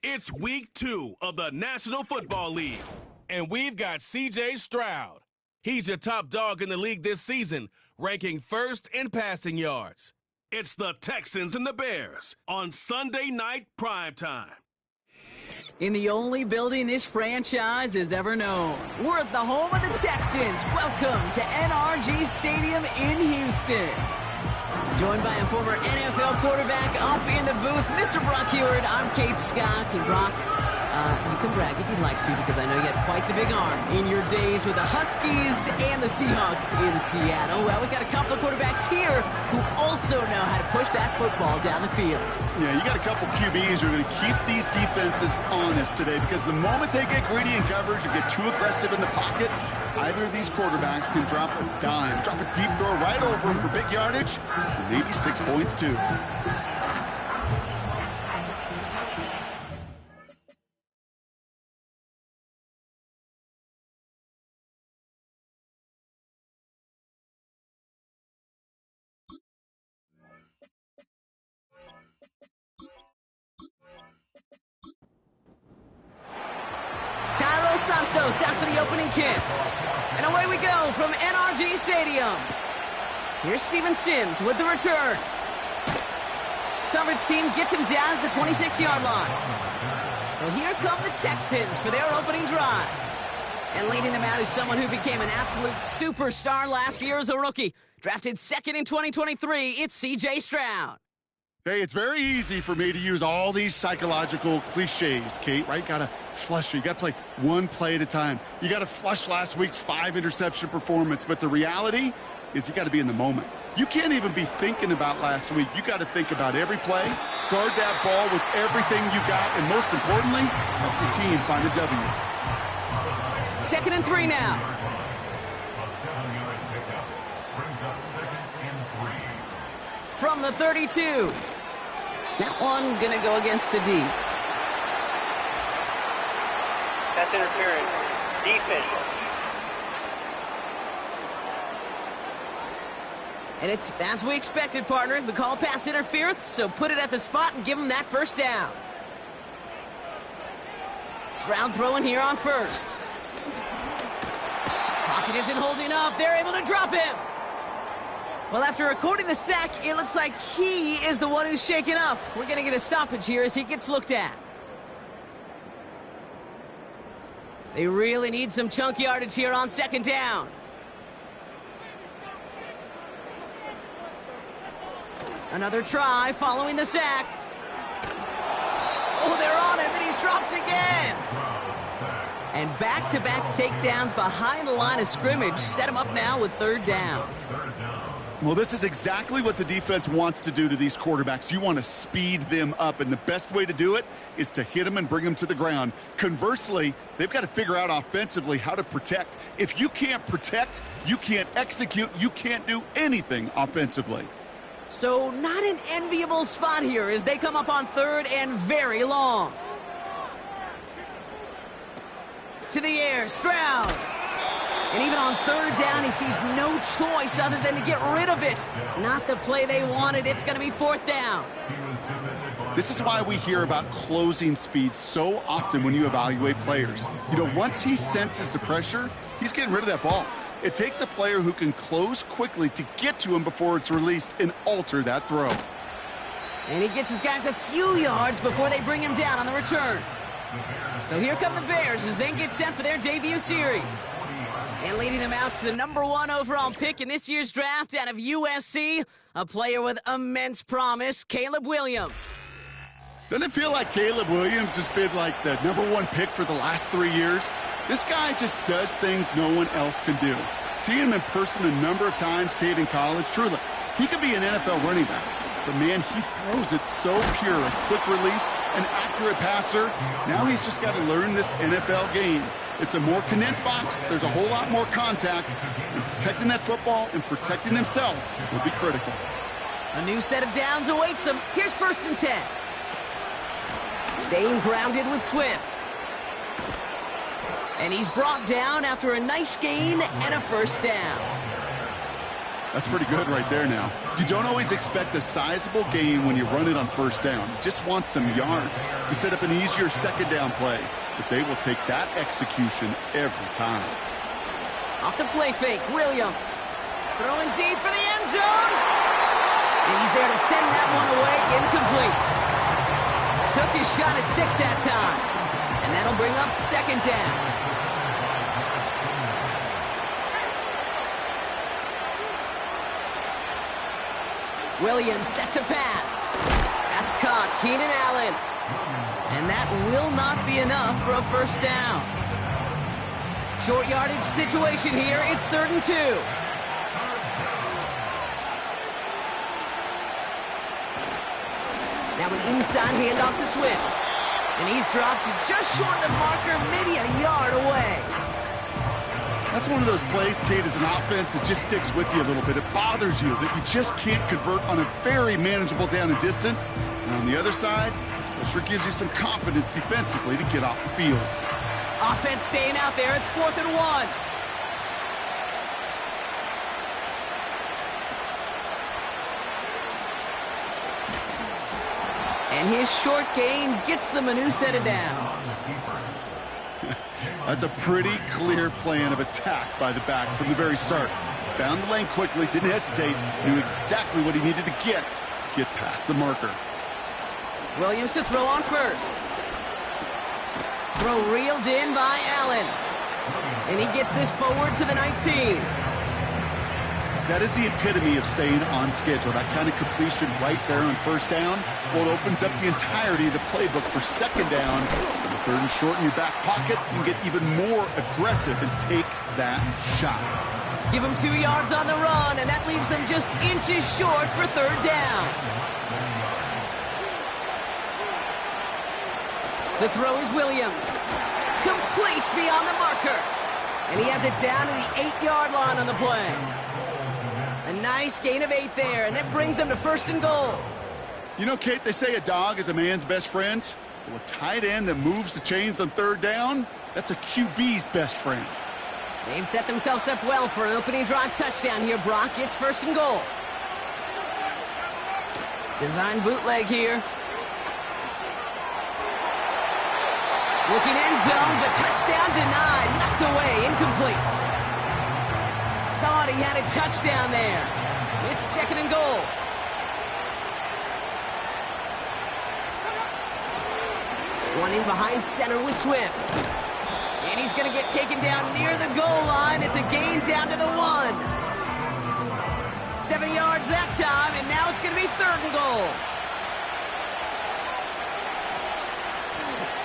It's week 2 of the National Football League, and we've got C.J. Stroud. He's your top dog in the league this season, ranking first in passing yards. It's the Texans and the Bears on Sunday Night Primetime. In the only building this franchise has ever known, we're at the home of the Texans. Welcome to NRG Stadium in Houston. Joined by a former NFL quarterback up in the booth, Mr. Brock Heward. I'm Kate Scott, and Brock, you can brag if you'd like to, because I know you had quite the big arm in your days with the Huskies and the Seahawks in Seattle. Well, we got a couple of quarterbacks here who also know how to push that football down the field. Yeah, you got a couple QBs who are going to keep these defenses honest today, because the moment they get greedy in coverage or get too aggressive in the pocket, either of these quarterbacks can drop a dime, drop a deep throw right over them for big yardage, and maybe 6 points too. Santos out for the opening kick. And away we go from NRG Stadium. Here's Steven Sims with the return. Coverage team gets him down at the 26-yard line. So here come the Texans for their opening drive. And leading them out is someone who became an absolute superstar last year as a rookie. Drafted second in 2023, it's C.J. Stroud. Hey, it's very easy for me to use all these psychological cliches, Kate, right? Got to flush it. You got to play one play at a time. You got to flush last week's 5-interception performance. But the reality is you got to be in the moment. You can't even be thinking about last week. You got to think about every play, guard that ball with everything you got, and most importantly, help your team find a W. 2nd and 3 now. From the 32. That one going to go against the D. Pass interference. Defense. And it's as we expected, partner. We call pass interference, so put it at the spot and give them that first down. Stroud throwing here on first. Pocket isn't holding up. They're able to drop him. Well, after recording the sack, it looks like he is the one who's shaken up. We're going to get a stoppage here as he gets looked at. They really need some chunk yardage here on 2nd down. Another try following the sack. Oh, they're on him, and he's dropped again. And back-to-back takedowns behind the line of scrimmage set him up now with 3rd down. Well, this is exactly what the defense wants to do to these quarterbacks. You want to speed them up, and the best way to do it is to hit them and bring them to the ground. Conversely, they've got to figure out offensively how to protect. If you can't protect, you can't execute, you can't do anything offensively. So not an enviable spot here as they come up on 3rd and very long. To the air, Stroud. And even on 3rd down, he sees no choice other than to get rid of it. Not the play they wanted. It's going to be 4th down. This is why we hear about closing speed so often when you evaluate players. You know, once he senses the pressure, he's getting rid of that ball. It takes a player who can close quickly to get to him before it's released and alter that throw. And he gets his guys a few yards before they bring him down on the return. So here come the Bears as they get set for their debut series. And leading them out to the #1 overall pick in this year's draft out of USC, a player with immense promise, Caleb Williams. Doesn't it feel like Caleb Williams has been like the #1 pick for the last 3 years? This guy just does things no one else can do. Seeing him in person a number of times, Kate, in college, truly, he could be an NFL running back. But, man, he throws it so pure, a quick release, an accurate passer. Now he's just got to learn this NFL game. It's a more condensed box. There's a whole lot more contact. And protecting that football and protecting himself will be critical. A new set of downs awaits him. Here's 1st and 10. Staying grounded with Swift. And he's brought down after a nice gain and a 1st down. That's pretty good right there now. You don't always expect a sizable gain when you run it on first down. You just want some yards to set up an easier second down play. But they will take that execution every time. Off the play fake, Williams. Throwing deep for the end zone. And he's there to send that one away, incomplete. Took his shot at 6 that time. And that'll bring up second down. Williams set to pass. That's caught, Keenan Allen. And that will not be enough for a first down. Short yardage situation here. It's 3rd and 2. Now an inside handoff to Swift. And he's dropped just short of the marker, maybe a yard away. That's one of those plays, Kate, as an offense that just sticks with you a little bit. It bothers you that you just can't convert on a very manageable down and distance. And on the other side, it sure gives you some confidence defensively to get off the field. Offense staying out there. It's 4th and 1. And his short gain gets them a new set of downs. That's a pretty clear plan of attack by the back from the very start. Found the lane quickly, didn't hesitate, knew exactly what he needed to get past the marker. Williams to throw on first. Throw reeled in by Allen. And he gets this forward to the 19. That is the epitome of staying on schedule. That kind of completion right there on first down. Well, it opens up the entirety of the playbook for second down. The 3rd and short in your back pocket. You can get even more aggressive and take that shot. Give them 2 yards on the run, and that leaves them just inches short for 3rd down. To throw is Williams. Complete beyond the marker. And he has it down to the 8-yard line on the play. A nice gain of 8 there, and that brings them to 1st and goal. You know, Kate, they say a dog is a man's best friend. Well, a tight end that moves the chains on 3rd down, that's a QB's best friend. They've set themselves up well for an opening drive touchdown here, Brock. It's 1st and goal. Design bootleg here. Looking end zone, but touchdown denied. Knocked away, incomplete. Thought he had a touchdown there. It's 2nd and goal. One in behind center with Swift. And he's going to get taken down near the goal line. It's a gain down to the 1. 7 yards that time, and now it's going to be 3rd and goal.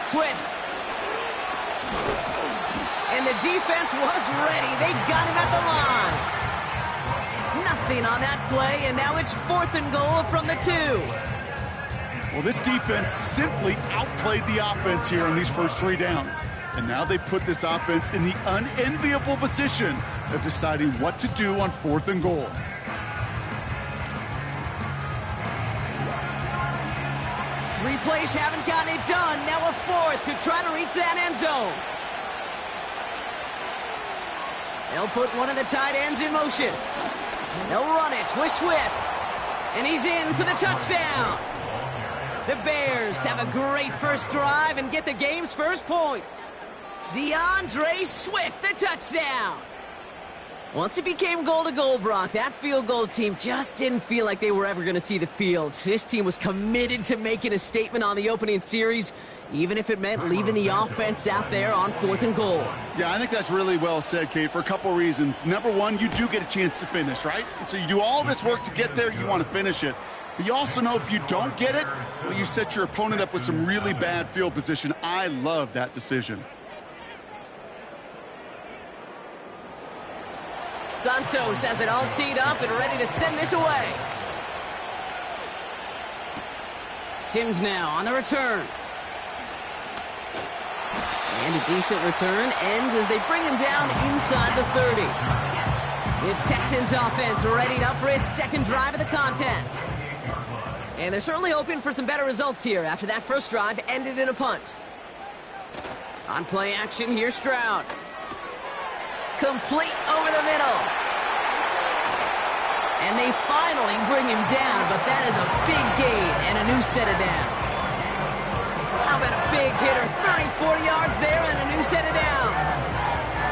Swift. And the defense was ready. They got him at the line. Nothing on that play, and now it's 4th and goal from the 2. Well, this defense simply outplayed the offense here on these first 3 downs. And now they put this offense in the unenviable position of deciding what to do on 4th and goal. Three plays haven't gotten it done. Now a 4th to try to reach that end zone. They'll put one of the tight ends in motion. They'll run it with Swift. And he's in for the touchdown. The Bears have a great first drive and get the game's first points. DeAndre Swift, the touchdown. Once it became goal-to-goal, Brock, that field goal team just didn't feel like they were ever going to see the field. This team was committed to making a statement on the opening series, even if it meant leaving the offense out there on 4th and goal. Yeah, I think that's really well said, Kate, for a couple reasons. Number one, you do get a chance to finish, right? So you do all this work to get there, you want to finish it. But you also know if you don't get it, well, you set your opponent up with some really bad field position. I love that decision. Santos has it all teed up and ready to send this away. Sims now on the return. And a decent return ends as they bring him down inside the 30. This Texans offense ready up for its second drive of the contest. And they're certainly hoping for some better results here after that first drive ended in a punt. On play action, here's Stroud. Complete over the middle. And they finally bring him down, but that is a big gain and a new set of downs. How about a big hitter, 30, 40 yards there and a new set of downs.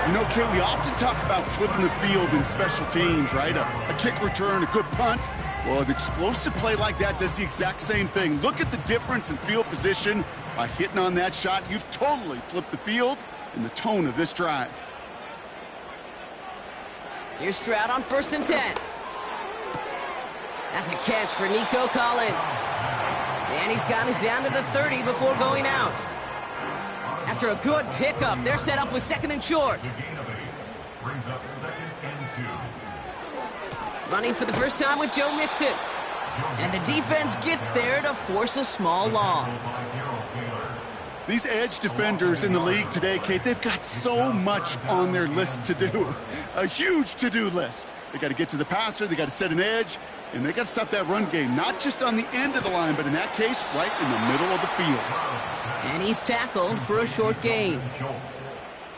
You know, Kate, we often talk about flipping the field in special teams, right? A kick return, a good punt. Well, an explosive play like that does the exact same thing. Look at the difference in field position. By hitting on that shot, you've totally flipped the field and the tone of this drive. Here's Stroud on 1st and 10. That's a catch for Nico Collins. And he's got it down to the 30 before going out. After a good pickup, they're set up with 2nd and short. Brings up 2nd and 2. Running for the first time with Joe Mixon. And the defense gets there to force a small loss. These edge defenders in the league today, Kate, they've got so much on their list to do. A huge to-do list. They got to get to the passer, they got to set an edge, and they got to stop that run game, not just on the end of the line, but in that case, right in the middle of the field. And he's tackled for a short gain.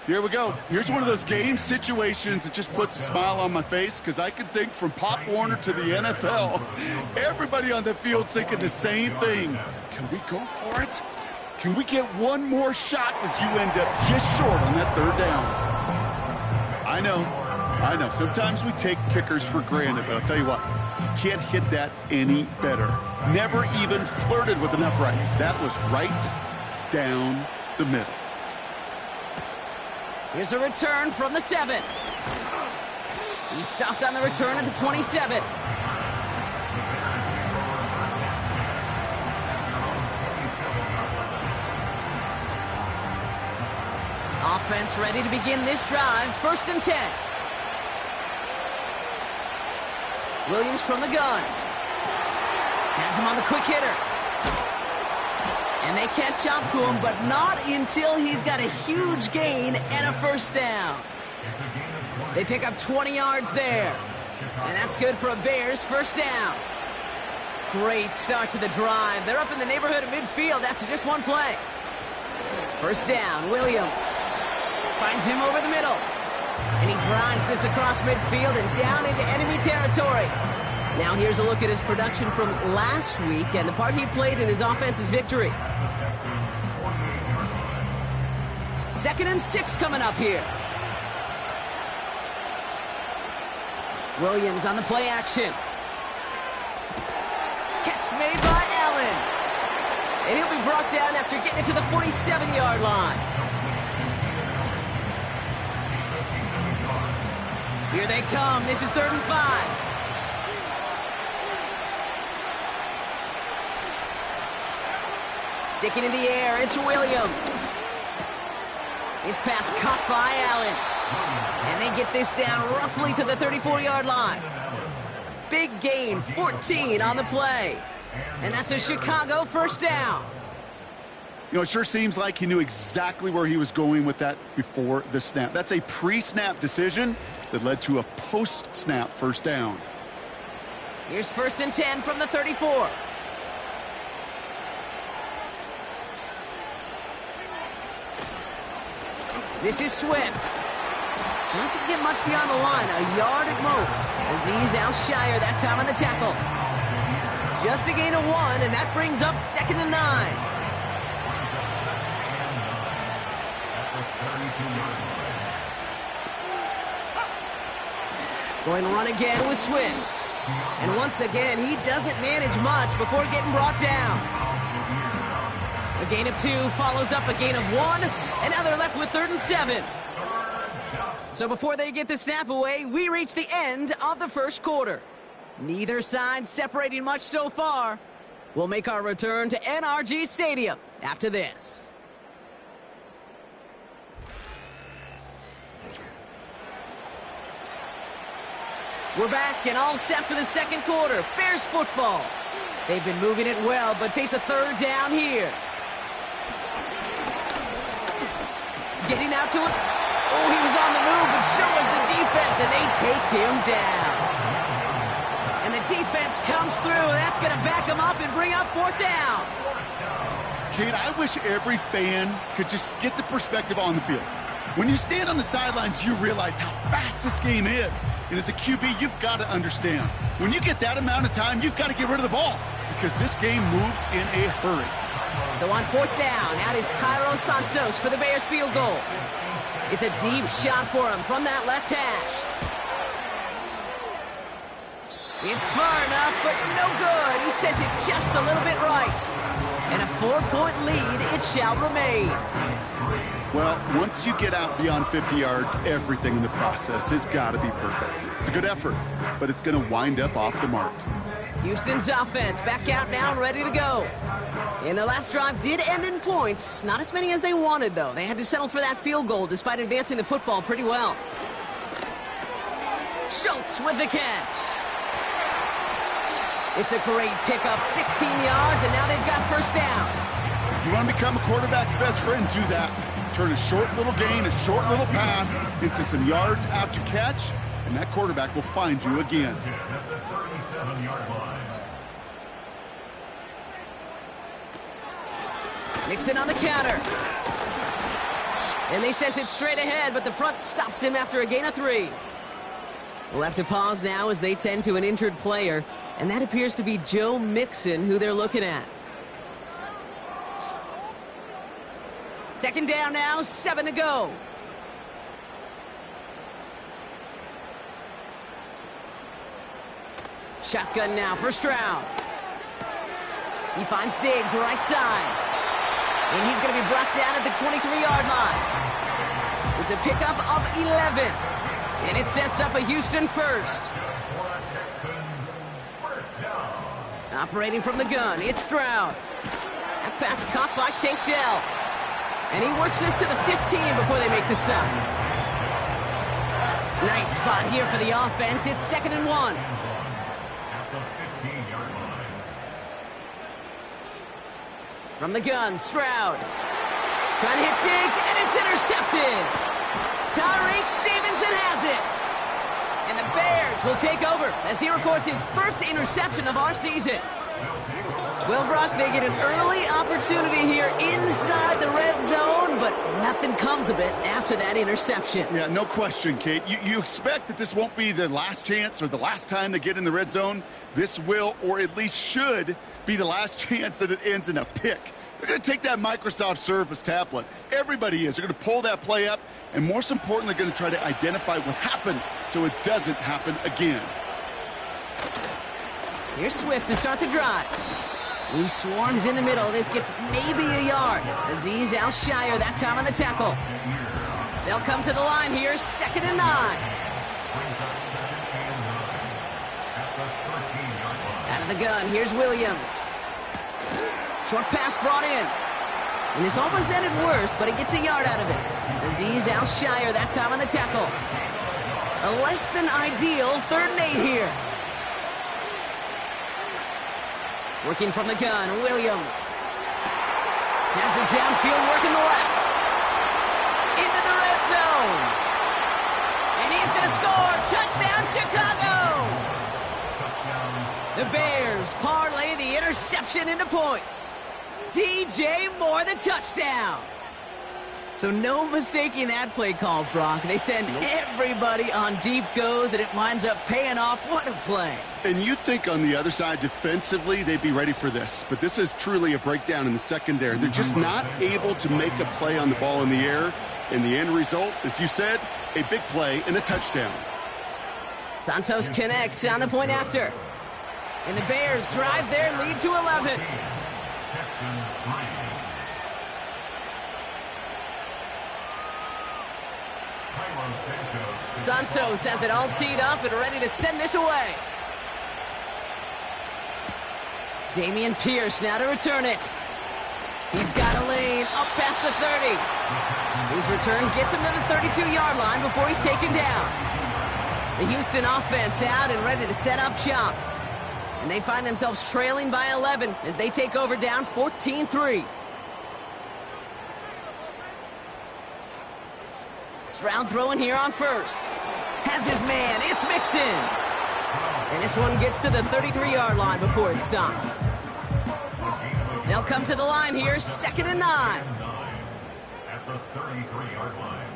Here we go. Here's one of those game situations that just puts a smile on my face, because I can think from Pop Warner to the NFL, everybody on the field's thinking the same thing. Can we go for it? Can we get one more shot as you end up just short on that 3rd down? I know. Sometimes we take kickers for granted, but I'll tell you what, you can't hit that any better. Never even flirted with an upright. That was right down the middle. Here's a return from the 7. He stopped on the return at the 27. Offense ready to begin this drive. 1st and 10. Williams from the gun. Has him on the quick hitter. And they catch up to him, but not until he's got a huge gain and a 1st down. They pick up 20 yards there. And that's good for a Bears 1st down. Great start to the drive. They're up in the neighborhood of midfield after just one play. 1st down, Williams. Finds him over the middle. And he drives this across midfield and down into enemy territory. Now here's a look at his production from last week and the part he played in his offense's victory. 2nd and 6 coming up here. Williams on the play action. Catch made by Allen. And he'll be brought down after getting it to the 47-yard line. Here they come. This is 3rd and 5. Sticking in the air, it's Williams. His pass caught by Allen. And they get this down roughly to the 34-yard line. Big gain, 14 on the play. And that's a Chicago 1st down. You know, it sure seems like he knew exactly where he was going with that before the snap. That's a pre-snap decision that led to a post-snap 1st down. Here's 1st and 10 from the 34. This is Swift. Doesn't get much beyond the line, a yard at most, as he's Alshire that time on the tackle. Just a gain of 1, and that brings up 2nd and 9. Going to run again with Swift. And once again, he doesn't manage much before getting brought down. A gain of 2 follows up a gain of 1, and now they're left with 3rd and 7. So before they get the snap away, we reach the end of the 1st quarter. Neither side separating much so far. We'll make our return to NRG Stadium after this. We're back and all set for the 2nd quarter. Bears football. They've been moving it well, but face a 3rd down here. Getting out to it. Oh, he was on the move, but so was the defense, and they take him down. And the defense comes through. That's going to back him up and bring up 4th down. Kate, I wish every fan could just get the perspective on the field. When you stand on the sidelines, you realize how fast this game is. And as a QB, you've got to understand, when you get that amount of time, you've got to get rid of the ball because this game moves in a hurry. So on 4th down, out is Cairo Santos for the Bears field goal. It's a deep shot for him from that left hash. It's far enough, but no good. He sent it just a little bit right. And a 4-point lead, it shall remain. Well, once you get out beyond 50 yards, everything in the process has got to be perfect. It's a good effort, but it's going to wind up off the mark. Houston's offense back out now and ready to go. And their last drive did end in points. Not as many as they wanted, though. They had to settle for that field goal despite advancing the football pretty well. Schultz with the catch. It's a great pickup, 16 yards, and now they've got first down. You want to become a quarterback's best friend, do that. Turn a short little gain, a short little pass into some yards after catch, and that quarterback will find you again. At the 37-yard line. Mixon on the counter. And they sent it straight ahead, but the front stops him after a gain of 3. We'll have to pause now as they tend to an injured player, and that appears to be Joe Mixon, who they're looking at. 2nd down now, 7 to go. Shotgun now for Stroud. He finds Diggs right side. And he's going to be brought down at the 23-yard line. It's a pickup of 11. And it sets up a Houston first. Operating from the gun, it's Stroud. That pass caught by Tank Dell. And he works this to the 15 before they make the stop. Nice spot here for the offense. It's 2nd and 1. At the 15-yard line. From the gun, Stroud. Trying to hit Diggs, and it's intercepted. Tyreek Stevenson has it. And the Bears will take over as he records his first interception of our season. Well, Brock, they get an early opportunity here inside the red zone, but nothing comes of it after that interception. Yeah, no question, Kate. You expect that this won't be the last chance or the last time they get in the red zone. This will, or at least should, be the last chance that it ends in a pick. They're going to take that Microsoft Surface tablet. Everybody is. They're going to pull that play up, and most importantly, they're going to try to identify what happened so it doesn't happen again. Here's Swift to start the drive. He swarms in the middle. This gets maybe a yard. Azeez Al-Shire that time on the tackle. They'll come to the line here, 2nd and 9. Out of the gun, here's Williams. Short pass brought in. And this almost ended worse, but he gets a yard out of it. Azeez Al-Shire that time on the tackle. A less than ideal 3rd and 8 here. Working from the gun, Williams. Has it downfield, working the left. Into the red zone. And he's going to score. Touchdown, Chicago. The Bears parlay the interception into points. DJ Moore, the touchdown. So no mistaking that play call, Brock. They send everybody on deep goes, and it winds up paying off. What a play. And you'd think on the other side, defensively, they'd be ready for this. But this is truly a breakdown in the secondary. They're just not able to make a play on the ball in the air. And the end result, as you said, a big play and a touchdown. Santos connects on the point after. And the Bears drive their lead to 11. Santos has it all teed up and ready to send this away. Damian Pierce now to return it. He's got a lane up past the 30. His return gets him to the 32-yard line before he's taken down. The Houston offense out and ready to set up shop. And they find themselves trailing by 11 as they take over down 14-3. Stroud throwing here on first. Has his man. It's Mixon. And this one gets to the 33-yard line before it's stopped. They'll come to the line here, 2nd and 9. At the 33-yard line.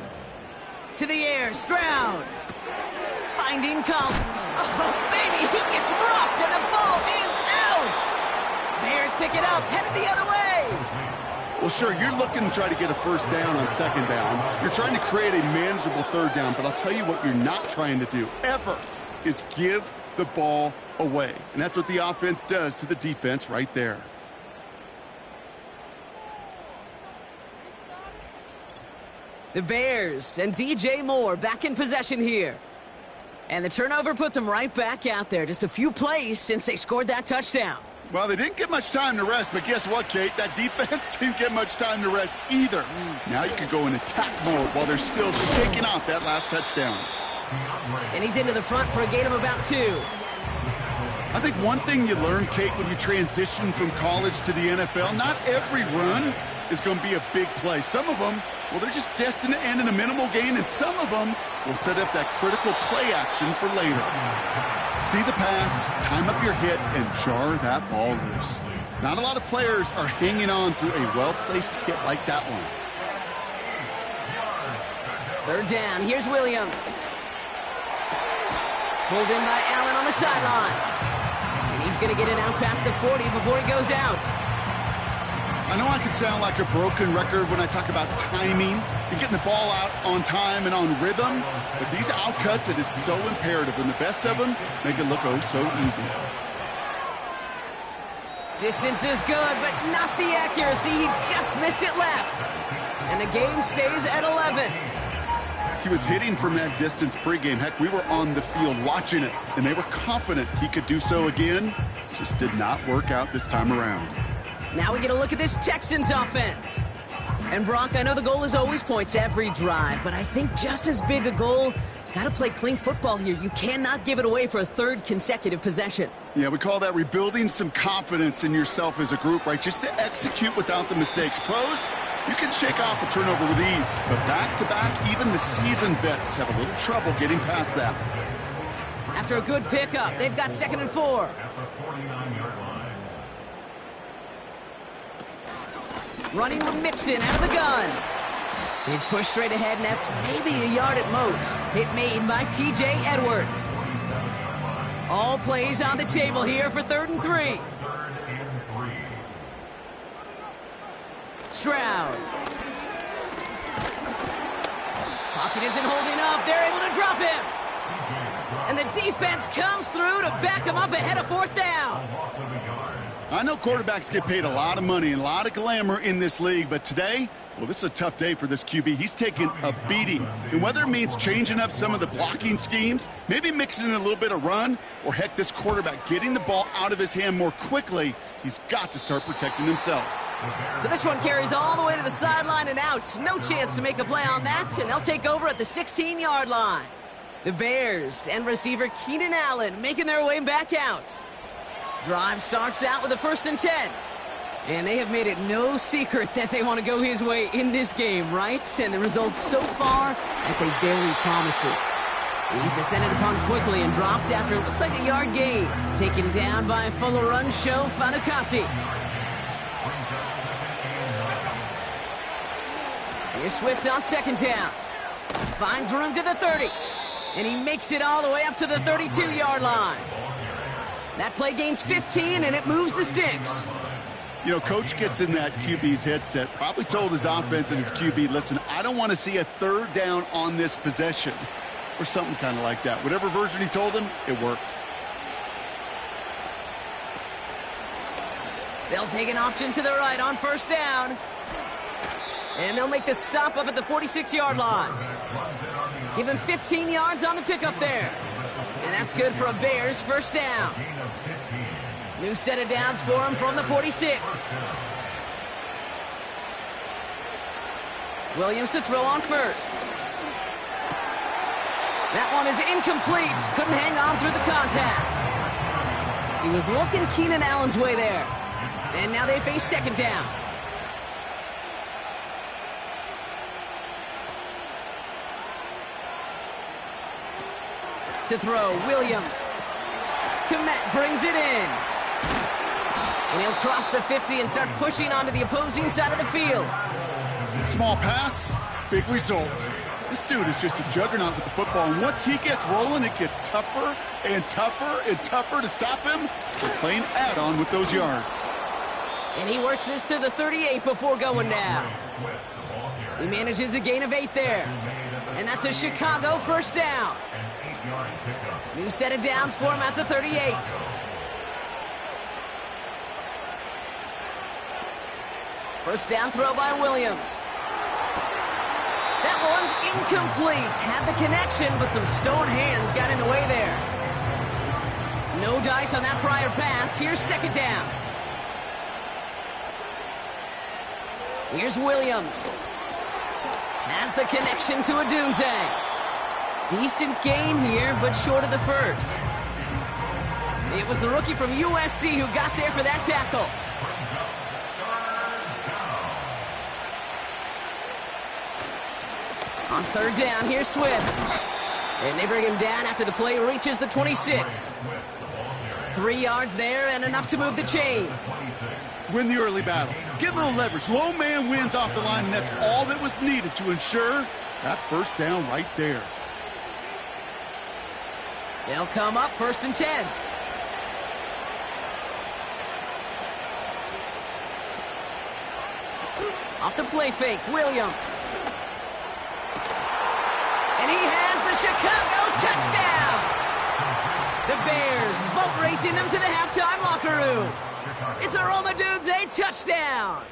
to the air. Stroud. Finding Collins. Oh, baby, he gets rocked, and the ball is out. Bears pick it up, headed the other way. Well, sure, you're looking to try to get a first down on second down. You're trying to create a manageable third down, but I'll tell you what you're not trying to do, ever, is give the ball away. And that's what the offense does to the defense right there. The Bears and DJ Moore back in possession here. And the turnover puts them right back out there. Just a few plays since they scored that touchdown. Well, they didn't get much time to rest, but guess what, Kate? That defense didn't get much time to rest either. Now you can go in attack mode while they're still shaking off that last touchdown. And he's into the front for a gain of about 2. I think one thing you learn, Kate, when you transition from college to the NFL, not every run is going to be a big play. Some of them, well, they're just destined to end in a minimal gain, and some of them will set up that critical play action for later. See the pass, time up your hit, and jar that ball loose. Not a lot of players are hanging on through a well-placed hit like that one. Third down, here's Williams. Pulled in by Allen on the sideline. And he's going to get it out past the 40 before he goes out. I know I can sound like a broken record when I talk about timing and getting the ball out on time and on rhythm, but these outcuts, it is so imperative, and the best of them make it look oh so easy. Distance is good, but not the accuracy. He just missed it left. And the game stays at 11. He was hitting from that distance pregame. Heck, we were on the field watching it, and they were confident he could do so again. Just did not work out this time around. Now we get a look at this Texans offense. And Brock, I know the goal is always points every drive, but I think just as big a goal, got to play clean football here. You cannot give it away for a third consecutive possession. Yeah, we call that rebuilding some confidence in yourself as a group, right? Just to execute without the mistakes. Pros, you can shake off a turnover with ease, but back-to-back, even the seasoned vets have a little trouble getting past that. After a good pickup, they've got 2nd and 4. Running with Mixon out of the gun. He's pushed straight ahead, and that's maybe a yard at most. Hit made by T.J. Edwards. All plays on the table here for 3rd and 3. Stroud. Pocket isn't holding up. They're able to drop him. And the defense comes through to back him up ahead of 4th down. I know quarterbacks get paid a lot of money and a lot of glamour in this league, but today, well, this is a tough day for this QB. He's taking a beating. And whether it means changing up some of the blocking schemes, maybe mixing in a little bit of run, or heck, this quarterback getting the ball out of his hand more quickly, he's got to start protecting himself. So this one carries all the way to the sideline and out. No chance to make a play on that, and they'll take over at the 16-yard line. The Bears and receiver Keenan Allen making their way back out. Drive starts out with a 1st and 10. And they have made it no secret that they want to go his way in this game, right? And the results so far, that's a very promising. He's descended upon quickly and dropped after it looks like a yard gain. Taken down by Fuller Run Show Fanukasi. Here's Swift on 2nd down. Finds room to the 30. And he makes it all the way up to the 32-yard line. That play gains 15, and it moves the sticks. You know, coach gets in that QB's headset, probably told his offense and his QB, listen, I don't want to see a 3rd down on this possession, or something kind of like that. Whatever version he told him, it worked. They'll take an option to the right on 1st down. And they'll make the stop up at the 46-yard line. Give him 15 yards on the pickup there. And that's good for a Bears 1st down. New set of downs for him from the 46. Williams to throw on 1st. That one is incomplete. Couldn't hang on through the contact. He was looking Keenan Allen's way there. And now they face 2nd down. To throw, Williams. Komet brings it in. And he'll cross the 50 and start pushing onto the opposing side of the field. Small pass, big result. This dude is just a juggernaut with the football, and once he gets rolling, it gets tougher and tougher and tougher to stop him. They're playing add-on with those yards. And he works this to the 38 before going down. He manages a gain of 8 there. And that's a Chicago first down. New set of downs for him at the 38. First down throw by Williams. That one's incomplete. Had the connection, but some stone hands got in the way there. No dice on that prior pass. Here's second down. Here's Williams. Has the connection to Odunze. Decent gain here, but short of the first. It was the rookie from USC who got there for that tackle. On third down, here's Swift. And they bring him down after the play reaches the 26. 3 yards there and enough to move the chains. Win the early battle. Get a little leverage. Low man wins off the line, and that's all that was needed to ensure that first down right there. They'll come up first and 10. Off the play fake, Williams. And he has the Chicago touchdown! The Bears boat racing them to the halftime locker room. It's a Rome Odunze touchdown!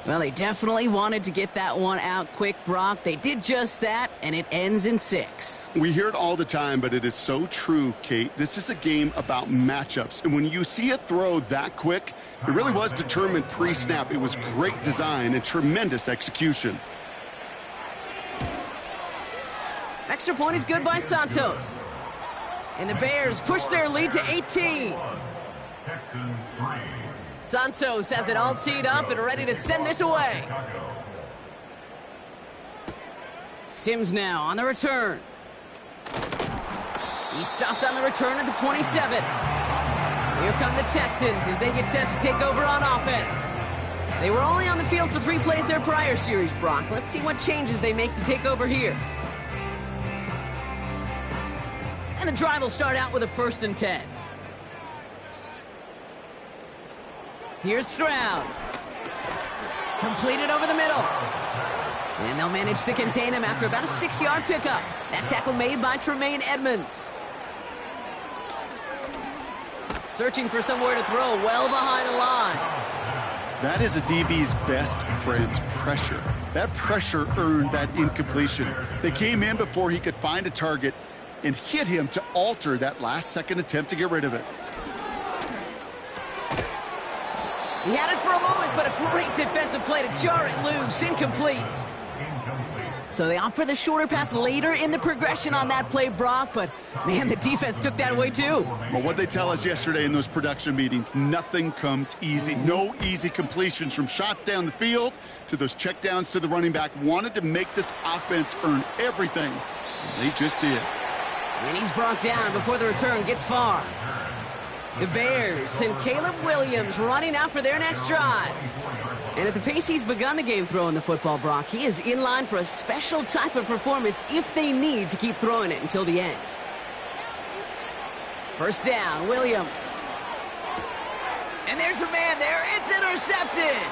Well, they definitely wanted to get that one out quick, Brock. They did just that, and it ends in 6. We hear it all the time, but it is so true, Kate. This is a game about matchups. And when you see a throw that quick, it really was determined pre-snap. It was great design and tremendous execution. Extra point is good by Santos. And the Bears push their lead to 18. Texans 3. Santos has it all teed up and ready to send this away. Sims now on the return. He stopped on the return at the 27. Here come the Texans as they get set to take over on offense. They were only on the field for 3 plays their prior series, Brock. Let's see what changes they make to take over here. And the drive will start out with a 1st and 10. Here's Stroud. Completed over the middle. And they'll manage to contain him after about a 6-yard pickup. That tackle made by Tremaine Edmonds. Searching for somewhere to throw well behind the line. That is a DB's best friend, pressure. That pressure earned that incompletion. They came in before he could find a target and hit him to alter that last-second attempt to get rid of it. He had it for a moment, but a great defensive play to jar it loose. Incomplete. So they opt for the shorter pass later in the progression on that play, Brock, but, man, the defense took that away, too. Well, what they tell us yesterday in those production meetings, nothing comes easy. No easy completions from shots down the field to those checkdowns to the running back. Wanted to make this offense earn everything. And they just did. And he's brought down before the return gets far. The Bears send Caleb Williams running out for their next drive. And at the pace he's begun the game throwing the football, Brock, he is in line for a special type of performance if they need to keep throwing it until the end. First down, Williams. And there's a man there. It's intercepted.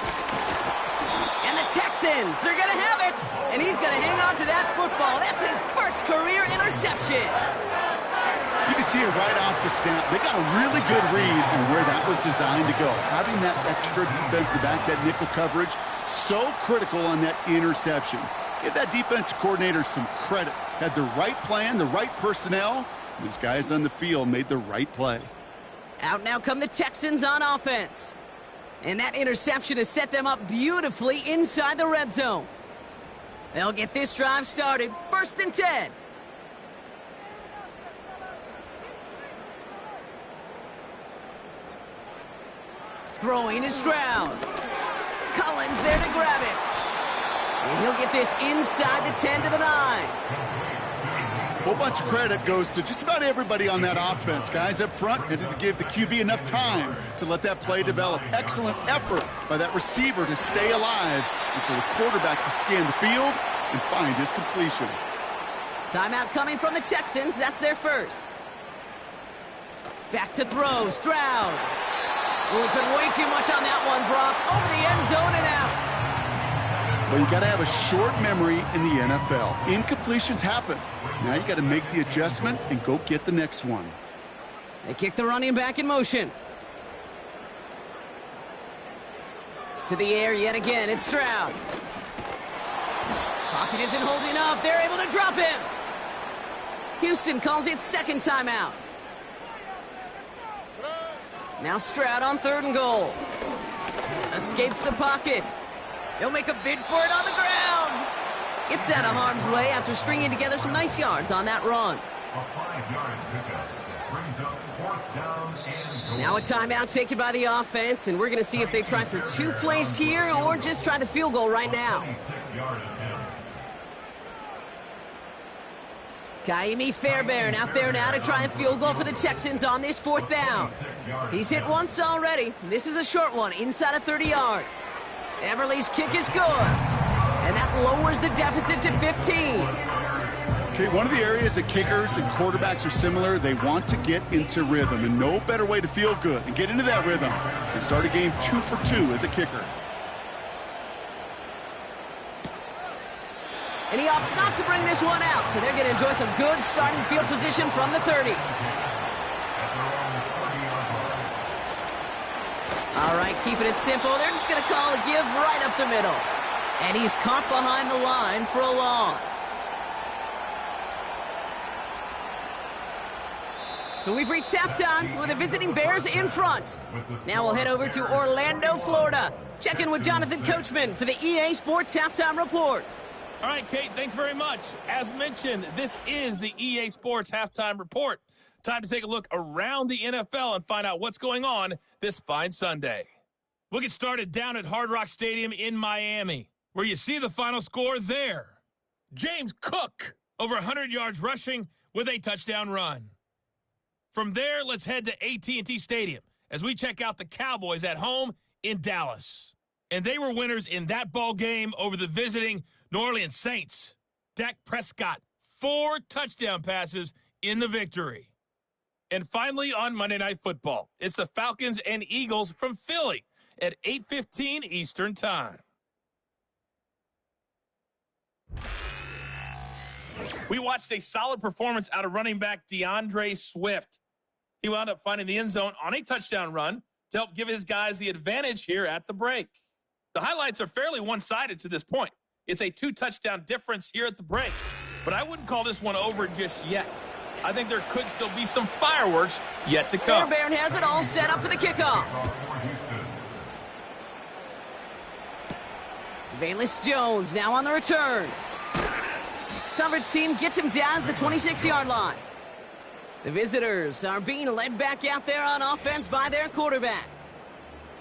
And the Texans, they're going to have it. And he's going to hang on to that football. That's his first career interception. You can see it right off the snap. They got a really good read on where that was designed to go. Having that extra defensive back, that nickel coverage, so critical on that interception. Give that defensive coordinator some credit. Had the right plan, the right personnel. These guys on the field made the right play. Out now come the Texans on offense. And that interception has set them up beautifully inside the red zone. They'll get this drive started. 1st and 10. Throwing is Stroud. Collins there to grab it. And he'll get this inside the 10 to the 9. A whole bunch of credit goes to just about everybody on that offense. Guys up front had to give the QB enough time to let that play develop. Excellent effort by that receiver to stay alive and for the quarterback to scan the field and find his completion. Timeout coming from the Texans. That's their first. Back to throw. Stroud. Oh, put way too much on that one, Brock. Over the end zone and out. Well, you got to have a short memory in the NFL. Incompletions happen. Now you got to make the adjustment and go get the next one. They kick the running back in motion. To the air yet again. It's Stroud. Pocket isn't holding up. They're able to drop him. Houston calls it second timeout. Now Stroud on 3rd and goal. Escapes the pocket. He'll make a bid for it on the ground. Gets out of harm's way after stringing together some nice yards on that run. A 5-yard pickup brings up 4th down and goal. Now a timeout taken by the offense, and we're going to see if they try for 2 plays here or just try the field goal right now. 26-yard attempt. Kaimi Fairbairn out there now to try a field goal for the Texans on this 4th down. He's hit once already. This is a short one, inside of 30 yards. Everly's kick is good, and that lowers the deficit to 15. Okay, one of the areas that kickers and quarterbacks are similar, they want to get into rhythm, and no better way to feel good and get into that rhythm and start a game 2 for 2 as a kicker. And he opts not to bring this one out, so they're going to enjoy some good starting field position from the 30. All right, keeping it simple. They're just going to call a give right up the middle. And he's caught behind the line for a loss. So we've reached halftime with the visiting Bears in front. Now we'll head over to Orlando, Florida. Check in with Jonathan Coachman for the EA Sports Halftime Report. All right, Kate, thanks very much. As mentioned, this is the EA Sports Halftime Report. Time to take a look around the NFL and find out what's going on this fine Sunday. We'll get started down at Hard Rock Stadium in Miami, where you see the final score there. James Cook, over 100 yards rushing with a touchdown run. From there, let's head to AT&T Stadium as we check out the Cowboys at home in Dallas. And they were winners in that ball game over the visiting New Orleans Saints. Dak Prescott, 4 touchdown passes in the victory. And finally, on Monday Night Football, it's the Falcons and Eagles from Philly at 8:15 Eastern Time. We watched a solid performance out of running back DeAndre Swift. He wound up finding the end zone on a touchdown run to help give his guys the advantage here at the break. The highlights are fairly one-sided to this point. It's a 2-touchdown difference here at the break, but I wouldn't call this one over just yet. I think there could still be some fireworks yet to come. Fairbairn has it all set up for the kickoff. Valus Jones now on the return. Coverage team gets him down at the 26-yard line. The visitors are being led back out there on offense by their quarterback.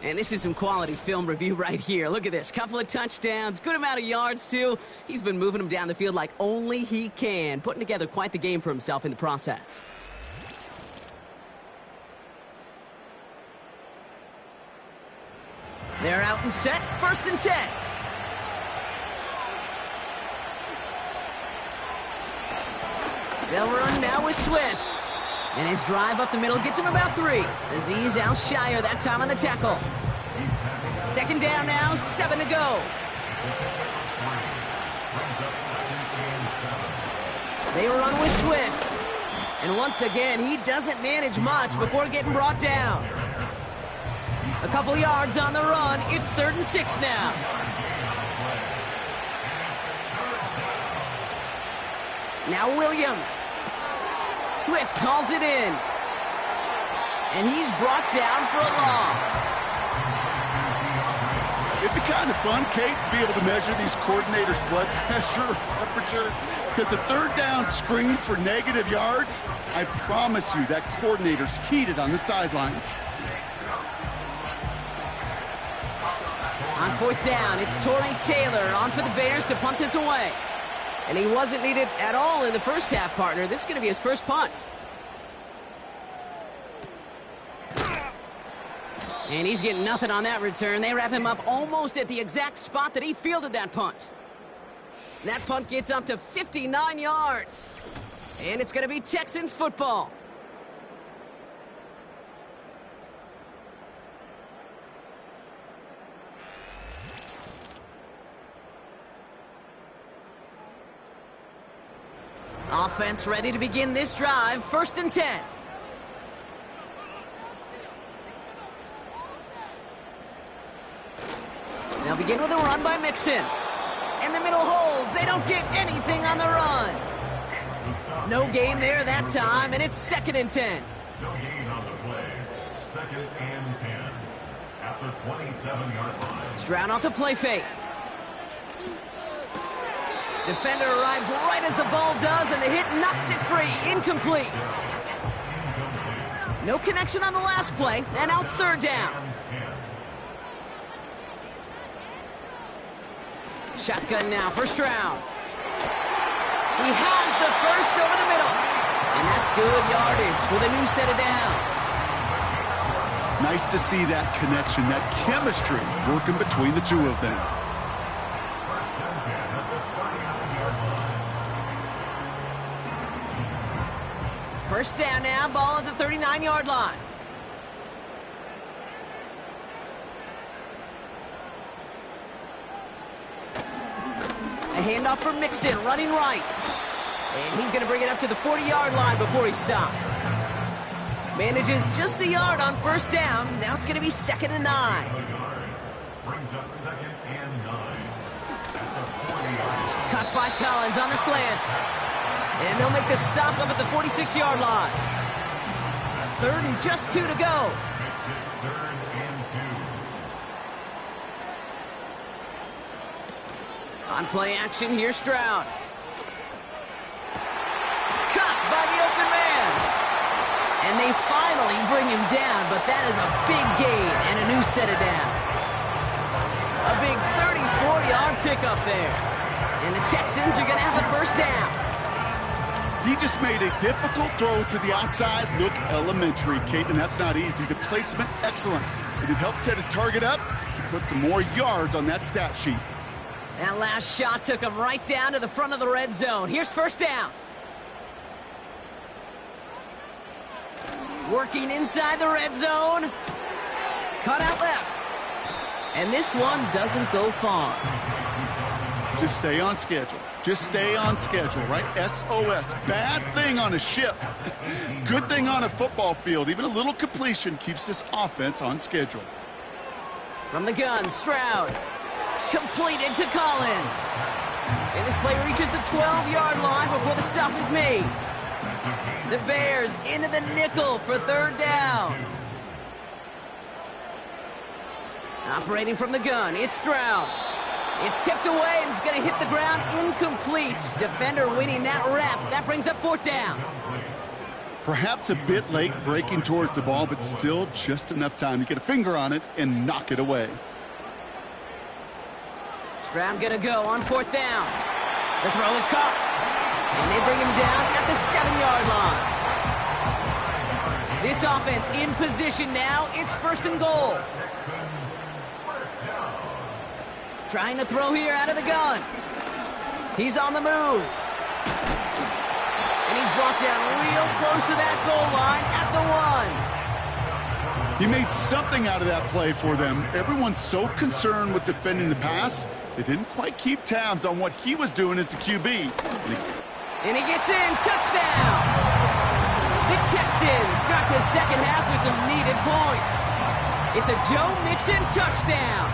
And this is some quality film review right here. Look at this. Couple of touchdowns. Good amount of yards, too. He's been moving them down the field like only he can. Putting together quite the game for himself in the process. They're out and set. 1st and 10. They'll run now with Swift. And his drive up the middle gets him about 3. Azeez Al-Shire that time on the tackle. 2nd down now, 7 to go. They run with Swift. And once again, he doesn't manage much before getting brought down. A couple yards on the run. It's 3rd and 6 now. Now Williams. Swift hauls it in. And he's brought down for a loss. It'd be kind of fun, Kate, to be able to measure these coordinators' blood pressure or temperature. Because the 3rd down screen for negative yards, I promise you that coordinator's heated on the sidelines. On 4th down, it's Torrey Taylor on for the Bears to punt this away. And he wasn't needed at all in the first half, partner. This is going to be his first punt. And he's getting nothing on that return. They wrap him up almost at the exact spot that he fielded that punt. That punt gets up to 59 yards. And it's going to be Texans football. Offense ready to begin this drive. 1st and 10. They'll begin with a run by Mixon. And the middle holds. They don't get anything on the run. No gain there that time, and it's 2nd and 10. No gain on the play. 2nd and 10. At the 27-yard line. Stroud off the play fake. Defender arrives right as the ball does, and the hit knocks it free. Incomplete. No connection on the last play, and out 3rd down. Shotgun now for Stroud. He has the first over the middle. And that's good yardage with a new set of downs. Nice to see that connection, that chemistry working between the two of them. First down now, ball at the 39-yard line. A handoff for Mixon, running right. And he's going to bring it up to the 40-yard line before he stopped. Manages just a yard on 1st down. Now it's going to be 2nd and 9. Brings up 2nd and 9. At the 40-yard line. Cut by Collins on the slant. And they'll make the stop up at the 46-yard line. 3rd and just 2 to go. Makes it 3rd and 2. On play action, here's Stroud. Caught by the open man. And they finally bring him down, but that is a big gain and a new set of downs. A big 34-yard pickup there. And the Texans are going to have a 1st down. He just made a difficult throw to the outside. Look elementary, Kate, and that's not easy. The placement, excellent. And it helped set his target up to put some more yards on that stat sheet. That last shot took him right down to the front of the red zone. Here's 1st down. Working inside the red zone. Cut out left. And this one doesn't go far. Just stay on schedule. Just stay on schedule, right? SOS. Bad thing on a ship. Good thing on a football field. Even a little completion keeps this offense on schedule. From the gun, Stroud. Completed to Collins. And this play reaches the 12-yard line before the stop is made. The Bears into the nickel for 3rd down. Operating from the gun, it's Stroud. It's tipped away and it's going to hit the ground incomplete. Defender winning that rep. That brings up 4th down. Perhaps a bit late breaking towards the ball, but still just enough time to get a finger on it and knock it away. Stroud going to go on 4th down. The throw is caught. And they bring him down at the 7-yard line. This offense in position now. It's 1st and goal. Trying to throw here out of the gun. He's on the move. And he's brought down real close to that goal line at the 1. He made something out of that play for them. Everyone's so concerned with defending the pass, they didn't quite keep tabs on what he was doing as a QB. And he gets in. Touchdown! The Texans start the 2nd half with some needed points. It's a Joe Mixon touchdown.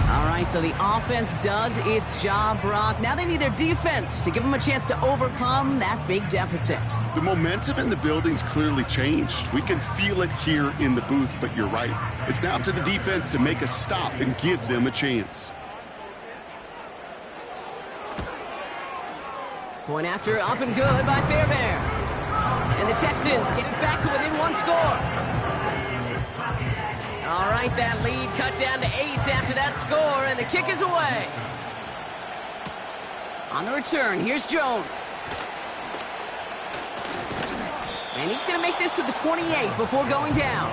All right, so the offense does its job, Brock. Now they need their defense to give them a chance to overcome that big deficit. The momentum in the building's clearly changed. We can feel it here in the booth, but you're right. It's now up to the defense to make a stop and give them a chance. Point after, up and good by Fairbairn. And the Texans get it back to within 1 score. All right, that lead cut down to 8 after that score, and the kick is away. On the return, here's Jones. And he's going to make this to the 28 before going down.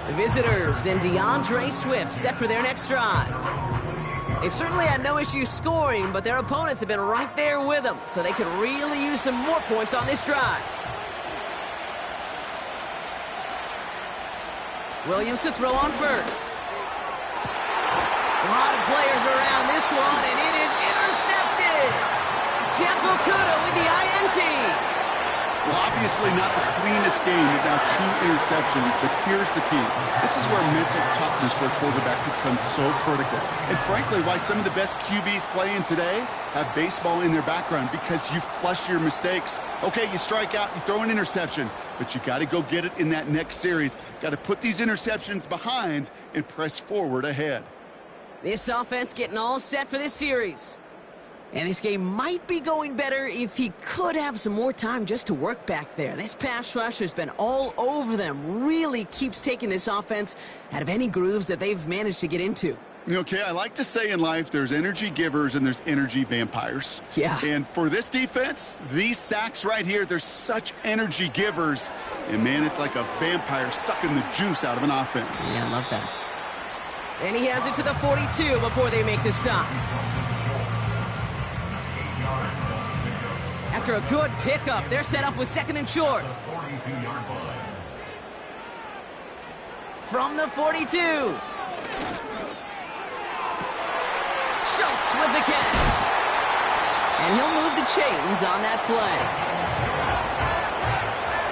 The visitors and DeAndre Swift set for their next drive. They've certainly had no issue scoring, but their opponents have been right there with them, so they could really use some more points on this drive. Williams to throw on first. A lot of players around this one, and it is intercepted. Jeff Okuda with the INT. Well, obviously not the cleanest game with now 2 interceptions, but here's the key. This is where mental toughness for a quarterback becomes so critical. And frankly, why some of the best QBs playing today have baseball in their background, because you flush your mistakes. Okay, you strike out, you throw an interception, but you got to go get it in that next series. Got to put these interceptions behind and press forward ahead. This offense getting all set for this series. And this game might be going better if he could have some more time just to work back there. This pass rush has been all over them. Really keeps taking this offense out of any grooves that they've managed to get into. Okay, I like to say in life there's energy givers and there's energy vampires. Yeah. And for this defense, these sacks right here, they're such energy givers. And, man, it's like a vampire sucking the juice out of an offense. Yeah, I love that. And he has it to the 42 before they make the stop. After a good pickup, they're set up with 2nd and short. From the 42. Schultz with the catch. And he'll move the chains on that play.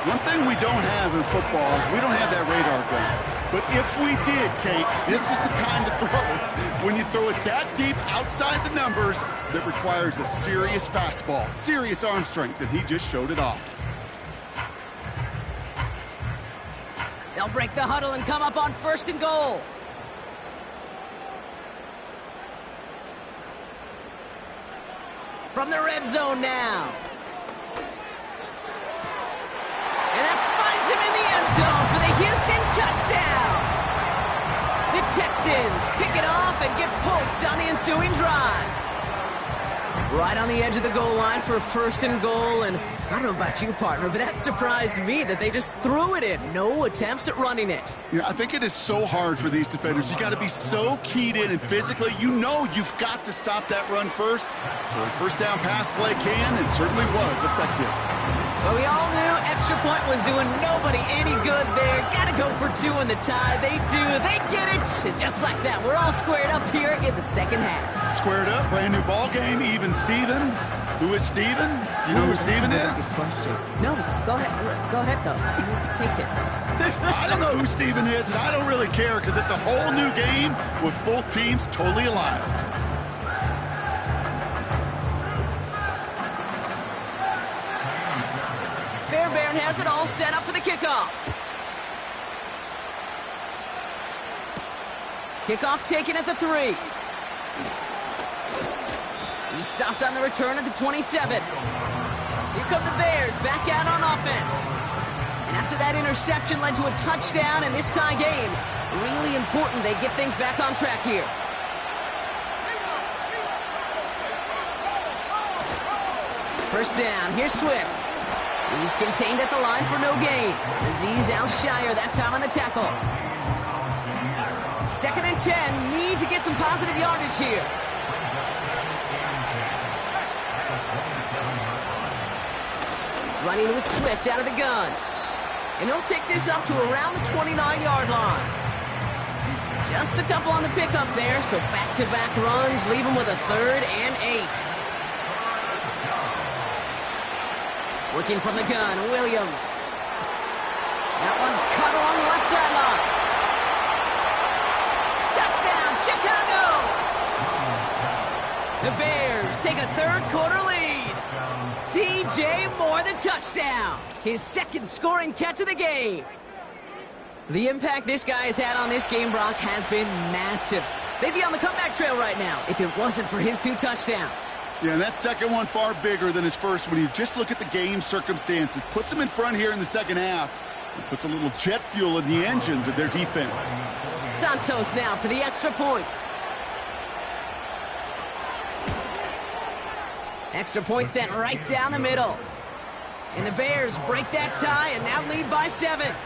One thing we don't have in football is we don't have that radar gun. But if we did, Kate, this is the kind of throw, when you throw it that deep outside the numbers, that requires a serious fastball, serious arm strength, and he just showed it off. They'll break the huddle and come up on 1st and goal. From the red zone now. And that finds him in the end zone for the Houston touchdown. The Texans pick it off and get points on the ensuing drive. Right on the edge of the goal line for 1st and goal, and I don't know about you, partner, but that surprised me that they just threw it in. No attempts at running it. Yeah, I think it is so hard for these defenders. You got to be so keyed in and physically, you know you've got to stop that run first. So a 1st down pass play can and certainly was effective. But we all knew extra point was doing nobody any good there. Got to go for 2 in the tie. They do. They get it. And just like that, we're all squared up here in the 2nd half. Squared up, brand new ball game, even Steven. Who is Steven? Do you know who Steven is? Good question. No, go ahead. Go ahead, though. You take it. I don't know who Steven is, and I don't really care because it's a whole new game with both teams totally alive. Fairbairn has it all set up for the kickoff. Kickoff taken at the 3. He stopped on the return at the 27. Here come the Bears back out on offense. And after that interception led to a touchdown in this tie game, really important they get things back on track here. First down, here's Swift. He's contained at the line for no gain. Azeez Al-Shire that time on the tackle. 2nd and 10, need to get some positive yardage here. Running with Swift out of the gun. And he'll take this up to around the 29-yard line. Just a couple on the pickup there, so back-to-back runs leave him with a 3rd and 8. Working from the gun, Williams. That one's cut along the left sideline. Touchdown, Chicago! The Bears take a 3rd quarter lead. DJ Moore the touchdown. His 2nd scoring catch of the game. The impact this guy has had on this game, Brock, has been massive. They'd be on the comeback trail right now if it wasn't for his 2 touchdowns. Yeah, and that 2nd one far bigger than his 1st when you just look at the game circumstances. Puts them in front here in the 2nd half. And puts a little jet fuel in the engines of their defense. Santos now for the extra point. Extra point sent right down the middle. And the Bears break that tie and now lead by 7.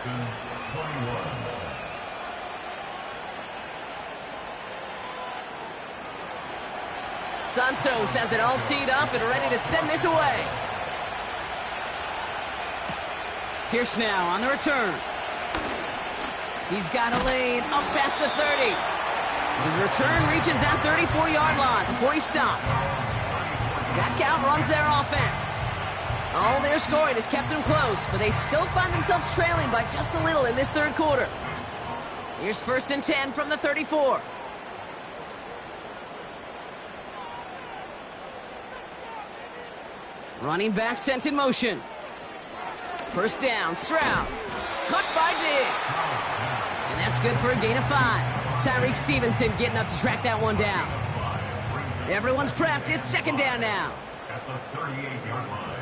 Santos has it all teed up and ready to send this away. Pierce now on the return. He's got a lane up past the 30. His return reaches that 34-yard line before he stopped. That count runs their offense. All their scoring has kept them close, but they still find themselves trailing by just a little in this third quarter. Here's 1st and 10 from the 34. Running back sent in motion. First down, Stroud. Caught by Diggs. And that's good for a gain of 5. Tyreek Stevenson getting up to track that one down. Everyone's prepped. It's 2nd down now. At the 38-yard line.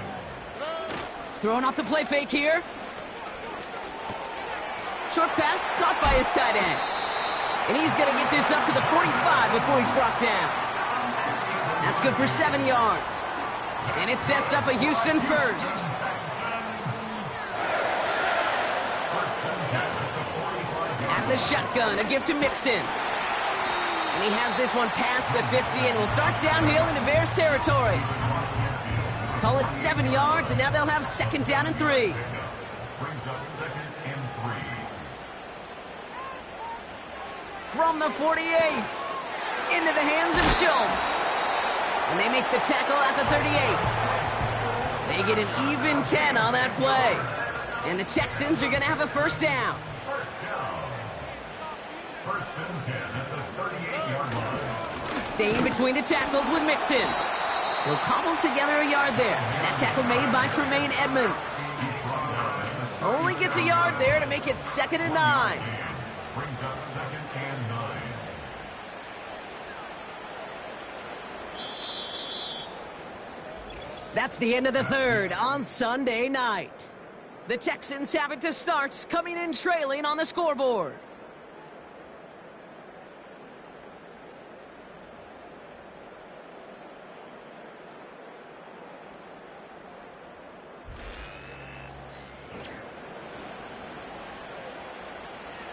Throwing off the play fake here. Short pass caught by his tight end. And he's going to get this up to the 45 before he's brought down. That's good for 7 yards. And it sets up a Houston first. At the shotgun, a give to Mixon. And he has this one past the 50 and will start downhill into Bears territory. Call it 7 yards, and now they'll have 2nd down and 3. Brings up 2nd and 3. From the 48, into the hands of Schultz. And they make the tackle at the 38. They get an even 10 on that play. And the Texans are going to have a 1st down. First down. 1st and 10 at the 38-yard line. Staying between the tackles with Mixon. He'll cobble together a yard there. That tackle made by Tremaine Edmonds. Only gets a yard there to make it 2nd and 9. Brings up 2nd and 9. That's the end of the third on Sunday night. The Texans have it to start, coming in trailing on the scoreboard.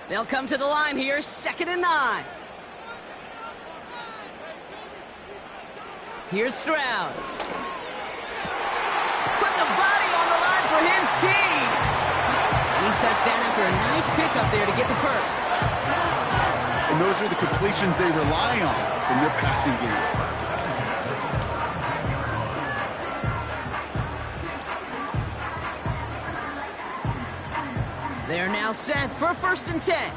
They'll come to the line here, 2nd and 9. Here's Stroud. Put the body on the line for his team. And he's touched down after a nice pickup there to get the first. And those are the completions they rely on in their passing game. They're now set for 1st and 10.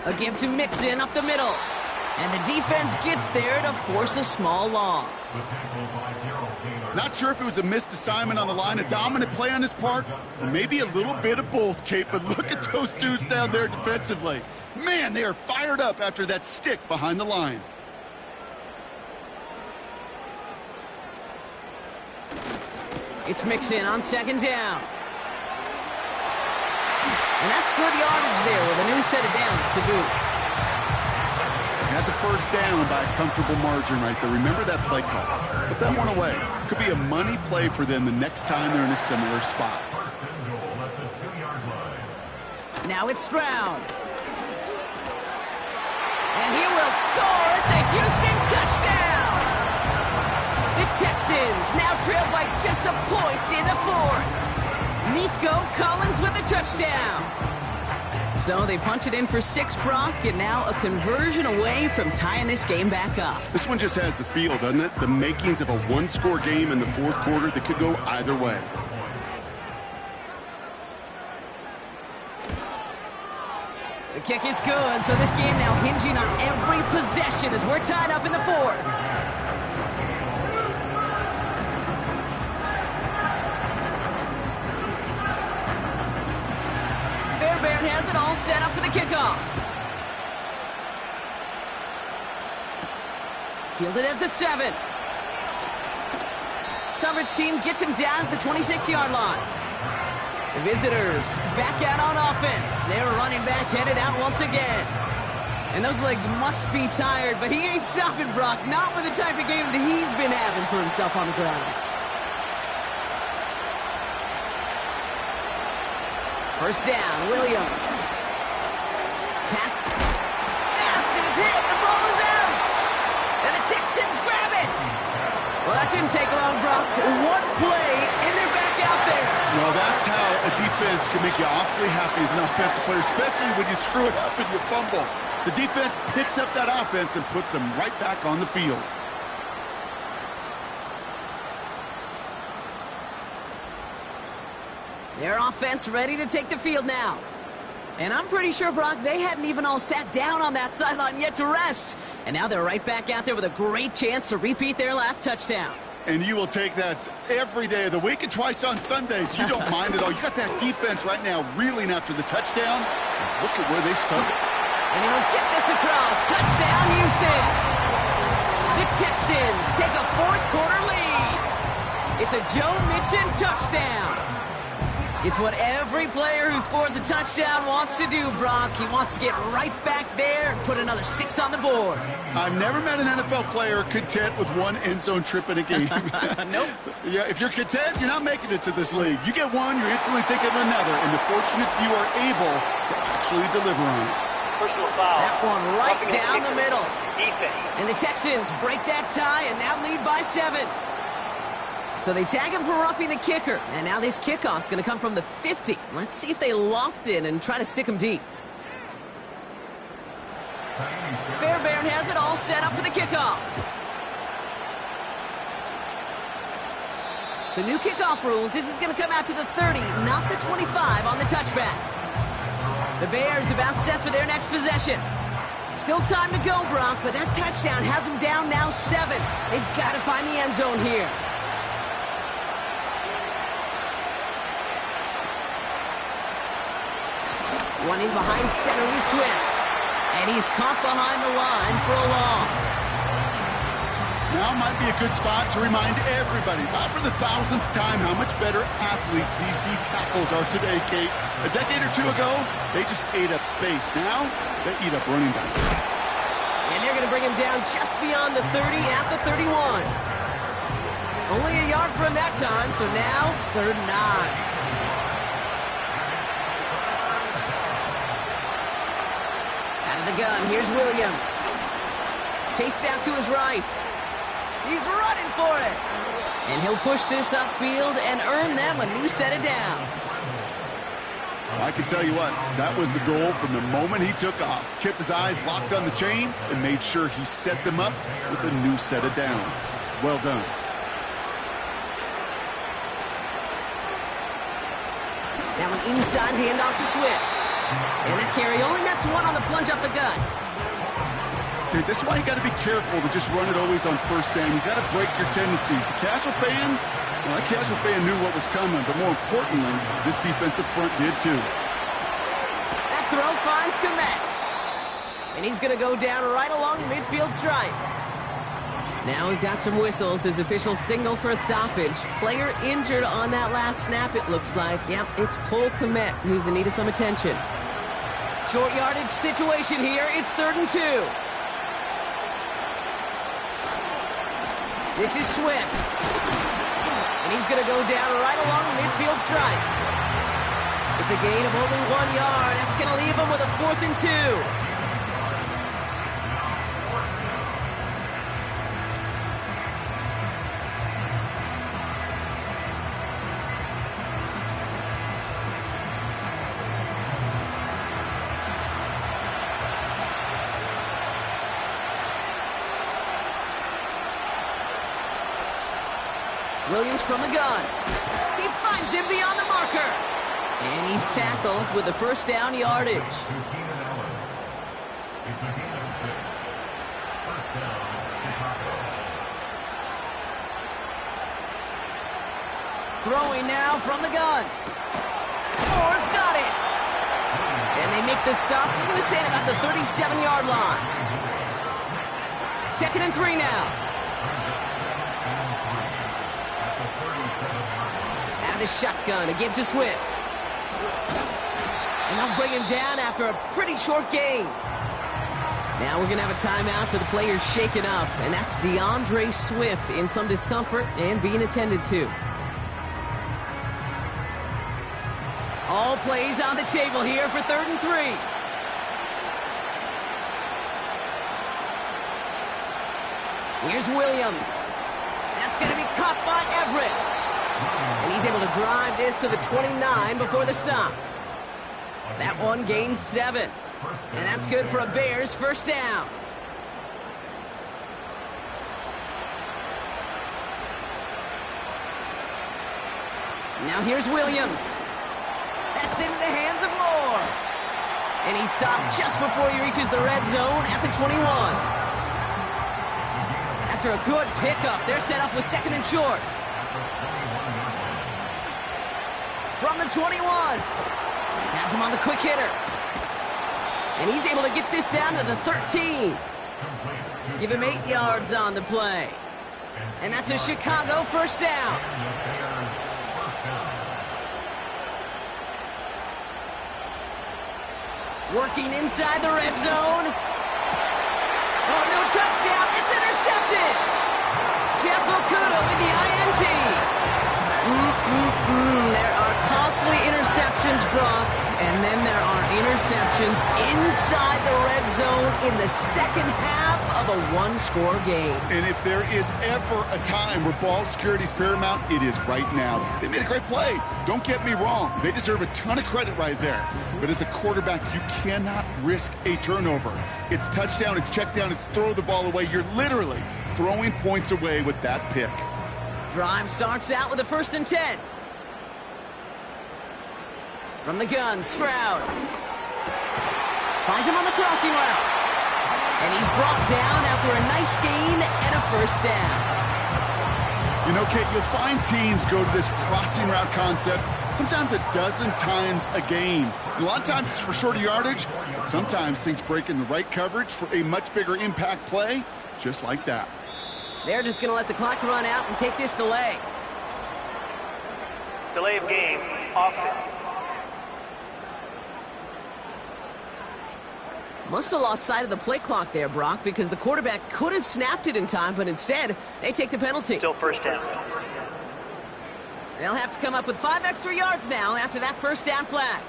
A give to Mixon up the middle. And the defense gets there to force a small loss. Not sure if it was a missed assignment on the line, a dominant play on his part, or maybe a little bit of both, Kate, but look at those dudes down there defensively. Man, they are fired up after that stick behind the line. It's Mixon on 2nd down. And that's good yardage there with a new set of downs to boot. Got the 1st down by a comfortable margin right there. Remember that play call. Put that one away. Could be a money play for them the next time they're in a similar spot. First and goal at the 2-yard line. Now it's Stroud. And he will score. It's a Houston touchdown. The Texans now trail by just a point in the 4th. Nico Collins with a touchdown. So they punch it in for 6, Brock, and now a conversion away from tying this game back up. This one just has the feel, doesn't it? The makings of a one-score game in the 4th quarter that could go either way. The kick is good, so this game now hinging on every possession as we're tied up in the 4th. Fairbairn has it all set up for the kickoff. Fielded at the 7. Coverage team gets him down at the 26-yard line. The visitors back out on offense. Their running back headed out once again. And those legs must be tired, but he ain't stopping, Brock. Not with the type of game that he's been having for himself on the ground. First down, Williams. Pass. Massive hit. The ball is out. And the Texans grab it. Well, that didn't take long, Brock. One play, and they're back out there. Well, that's how a defense can make you awfully happy as an offensive player, especially when you screw it up and you fumble. The defense picks up that offense and puts them right back on the field. Their offense ready to take the field now. And I'm pretty sure, Brock, they hadn't even all sat down on that sideline yet to rest. And now they're right back out there with a great chance to repeat their last touchdown. And you will take that every day of the week and twice on Sundays. You don't mind at all. You got that defense right now reeling after the touchdown. Look at where they started. And he'll get this across. Touchdown, Houston. The Texans take a fourth-quarter lead. It's a Joe Mixon touchdown. It's what every player who scores a touchdown wants to do, Brock. He wants to get right back there and put another 6 on the board. I've never met an NFL player content with one end zone trip in a game. Nope. Yeah, if you're content, you're not making it to this league. You get one, you're instantly thinking of another, and the fortunate few are able to actually deliver on it. Personal foul. That one right Roughing down the middle. Defense. And the Texans break that tie and now lead by 7. So they tag him for roughing the kicker. And now this kickoff's going to come from the 50. Let's see if they loft in and try to stick him deep. Fairbairn has it all set up for the kickoff. So new kickoff rules. This is going to come out to the 30, not the 25 on the touchback. The Bears about set for their next possession. Still time to go, Brock, but that touchdown has them down now 7. They've got to find the end zone here. One in behind center with Swift. And he's caught behind the line for a loss. Now might be a good spot to remind everybody, not for the 1000th time, how much better athletes these D tackles are today, Kate. A decade or two ago, they just ate up space. Now, they eat up running backs. And they're going to bring him down just beyond the 30 at the 31. Only a yard from that time, so now 3rd and 9. The gun. Here's Williams. Chased out to his right. He's running for it. And he'll push this upfield and earn them a new set of downs. I can tell you what, that was the goal from the moment he took off. Kept his eyes locked on the chains and made sure he set them up with a new set of downs. Well done. Now an inside handoff to Swift. And that carry only nets 1 on the plunge up the gut. Okay, this is why you got to be careful to just run it always on first down. You got to break your tendencies. The casual fan, well, that casual fan knew what was coming, but more importantly, this defensive front did too. That throw finds Komet. And he's going to go down right along the midfield stripe. Now we've got some whistles as officials signal for a stoppage. Player injured on that last snap, it looks like. Yep, it's Cole Komet who's in need of some attention. Short yardage situation here. It's 3rd and 2. This is Swift. And he's going to go down right along the midfield stripe. It's a gain of only 1 yard. That's going to leave him with a 4th and 2. Williams from the gun. He finds him beyond the marker. And he's tackled with the first down yardage. Throwing now from the gun. Moore's got it. And they make the stop. I'm going to say at about the 37-yard line. 2nd and 3 now. The shotgun, a give to Swift. And they'll bring him down after a pretty short gain. Now we're going to have a timeout for the players shaken up, and that's DeAndre Swift in some discomfort and being attended to. All plays on the table here for 3rd and 3. Here's Williams. That's going to be caught by Everett. And he's able to drive this to the 29 before the stop. That one gains 7. And that's good for a Bears first down. Now here's Williams. That's into the hands of Moore. And he stopped just before he reaches the red zone at the 21. After a good pickup, they're set up with 2nd and short. From the 21. Has him on the quick hitter. And he's able to get this down to the 13. Give him 8 yards on the play. And that's a Chicago first down. Working inside the red zone. Oh, no touchdown. It's intercepted. Jeff Okuda with the INT. There are costly interceptions, Brock, and then there are interceptions inside the red zone in the second half of a one-score game. And if there is ever a time where ball security is paramount, it is right now. They made a great play. Don't get me wrong. They deserve a ton of credit right there. But as a quarterback, you cannot risk a turnover. It's touchdown, it's check down, it's throw the ball away. You're literally throwing points away with that pick. Drive starts out with a 1st and 10. From the gun, Stroud. Finds him on the crossing route. And he's brought down after a nice gain and a first down. You know, Kate, you'll find teams go to this crossing route concept sometimes a dozen times a game. And a lot of times it's for shorter yardage, but sometimes things break in the right coverage for a much bigger impact play, just like that. They're just going to let the clock run out and take this delay. Delay of game, offense. Must have lost sight of the play clock there, Brock, because the quarterback could have snapped it in time, but instead, they take the penalty. Still first down. They'll have to come up with 5 extra yards now after that first down flag.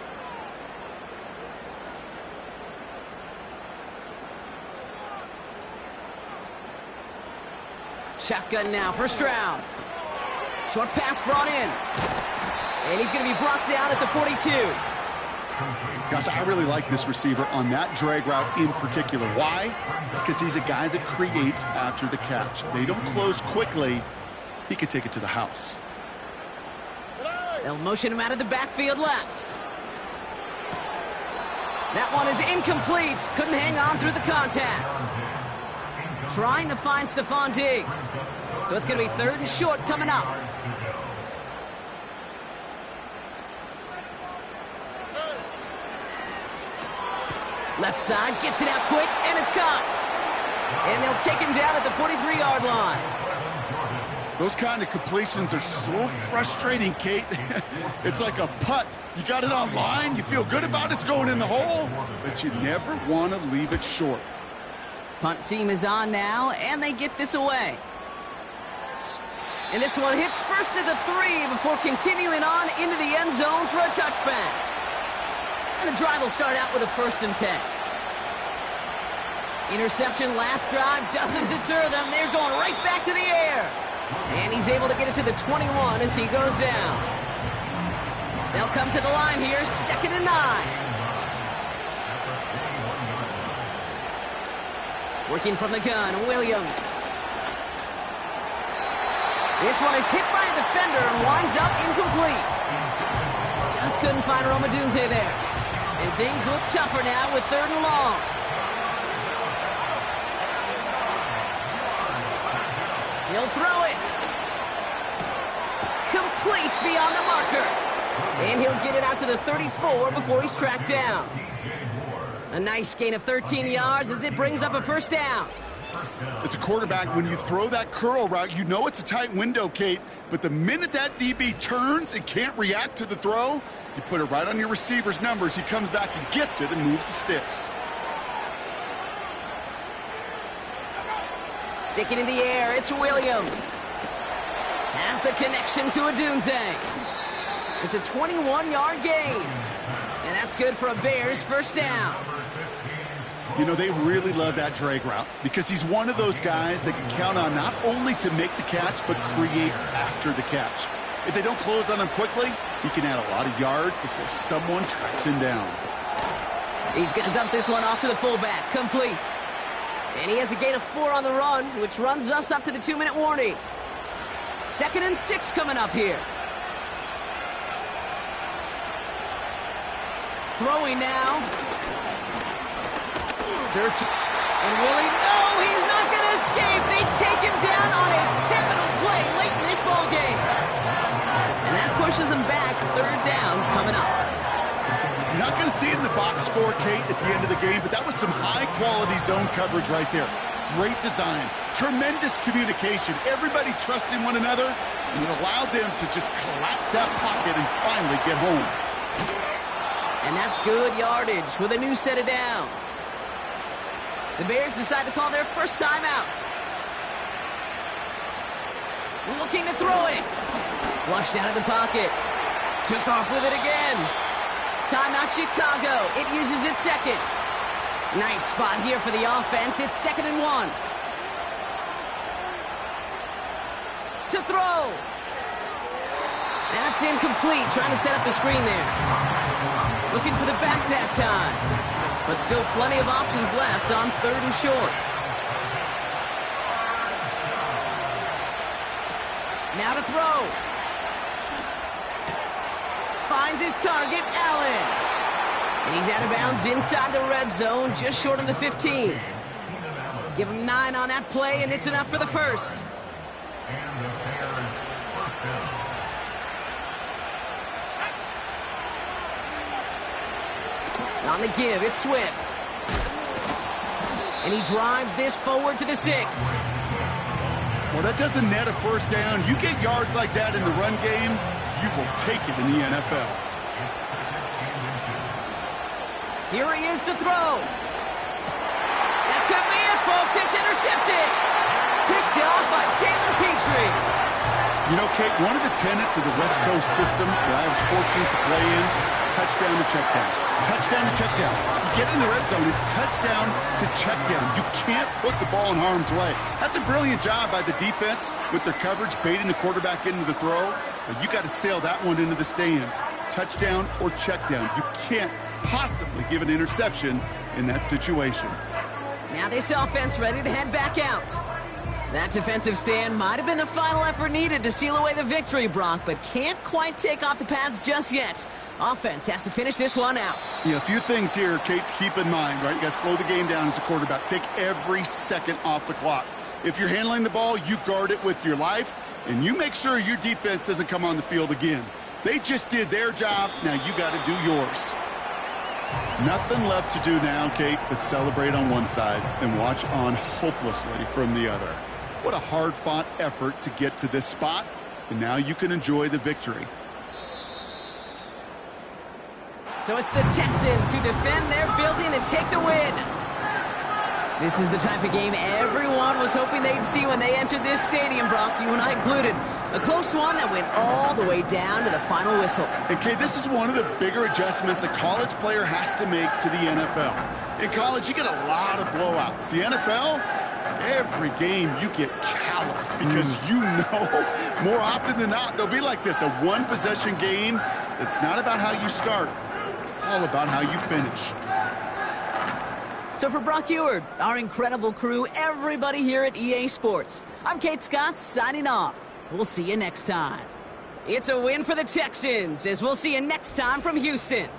Shotgun now for Stroud. Short pass brought in. And he's going to be brought down at the 42. Gosh, I really like this receiver on that drag route in particular. Why? Because he's a guy that creates after the catch. They don't close quickly. He could take it to the house. They'll motion him out of the backfield left. That one is incomplete. Couldn't hang on through the contact. Trying to find Stephon Diggs. So it's going to be 3rd and short coming up. Left side, gets it out quick, and it's caught. And they'll take him down at the 43-yard line. Those kind of completions are so frustrating, Kate. It's like a putt. You got it on line, you feel good about it, it's going in the hole, but you never want to leave it short. Punt team is on now, and they get this away. And this one hits first at the 3 before continuing on into the end zone for a touchback. And the drive will start out with a 1st and 10. Interception last drive doesn't deter them. They're going right back to the air. And he's able to get it to the 21 as he goes down. They'll come to the line here, 2nd and 9. Working from the gun, Williams. This one is hit by a defender and winds up incomplete. Just couldn't find Romadunze there. And things look tougher now with 3rd and long. He'll throw it. Complete beyond the marker. And he'll get it out to the 34 before he's tracked down. A nice gain of 13 yards as it brings up a first down. As a quarterback, when you throw that curl route, you know it's a tight window, Kate. But the minute that DB turns and can't react to the throw, you put it right on your receiver's numbers. He comes back and gets it and moves the sticks. Sticking in the air, it's Williams. Has the connection to Odunze. It's a 21-yard gain. And that's good for a Bears first down. You know, they really love that drag route because he's one of those guys that can count on not only to make the catch, but create after the catch. If they don't close on him quickly, he can add a lot of yards before someone tracks him down. He's going to dump this one off to the fullback. Complete. And he has a gain of 4 on the run, which runs us up to the 2-minute warning. 2nd and 6 coming up here. Throwing now. Search. And will he? No, he's not going to escape. They take him down on a pivotal play late in this ball game. And that pushes them back. 3rd down coming up. You're not going to see it in the box score, Kate, at the end of the game, but that was some high-quality zone coverage right there. Great design. Tremendous communication. Everybody trusting one another, and it allowed them to just collapse that pocket and finally get home. And that's good yardage with a new set of downs. The Bears decide to call their first timeout. Looking to throw it. Flushed out of the pocket. Took off with it again. Timeout Chicago. It uses its 2nd. Nice spot here for the offense. It's 2nd and 1. To throw. That's incomplete. Trying to set up the screen there. Looking for the back that time. But still plenty of options left on 3rd and short. Now to throw. Finds his target, Allen. And he's out of bounds inside the red zone, just short of the 15. Give him 9 on that play, and it's enough for the first. And the Bears first down. On the give, it's Swift. And he drives this forward to the 6. Well, that doesn't net a first down. You get yards like that in the run game, you will take it in the NFL. Here he is to throw. That could be it, folks. It's intercepted. Picked off by Jalen Petrie. You know, Kate, one of the tenets of the West Coast system that I was fortunate to play in, touchdown to check down. Touchdown to check down. You get in the red zone, it's touchdown to check down. You can't put the ball in harm's way. That's a brilliant job by the defense with their coverage, baiting the quarterback into the throw. But you got to sail that one into the stands. Touchdown or check down. You can't possibly give an interception in that situation. Now this offense ready to head back out. That defensive stand might have been the final effort needed to seal away the victory, Brock, but can't quite take off the pads just yet. Offense has to finish this one out. Yeah, a few things here, Kate, to keep in mind, right? You got to slow the game down as a quarterback. Take every second off the clock. If you're handling the ball, you guard it with your life, and you make sure your defense doesn't come on the field again. They just did their job. Now you got to do yours. Nothing left to do now, Kate, but celebrate on one side and watch on hopelessly from the other. What a hard-fought effort to get to this spot, and now you can enjoy the victory. So it's the Texans who defend their building and take the win. This is the type of game everyone was hoping they'd see when they entered this stadium, Brock, you and I included. A close one that went all the way down to the final whistle. And, Kate, this is one of the bigger adjustments a college player has to make to the NFL. In college, you get a lot of blowouts. The NFL, every game you get calloused because you know more often than not they'll be like this, a one-possession game. It's not about how you start. It's all about how you finish. So for Brock Eward, our incredible crew, everybody here at EA Sports, I'm Kate Scott signing off. We'll see you next time. It's a win for the Texans, as we'll see you next time from Houston.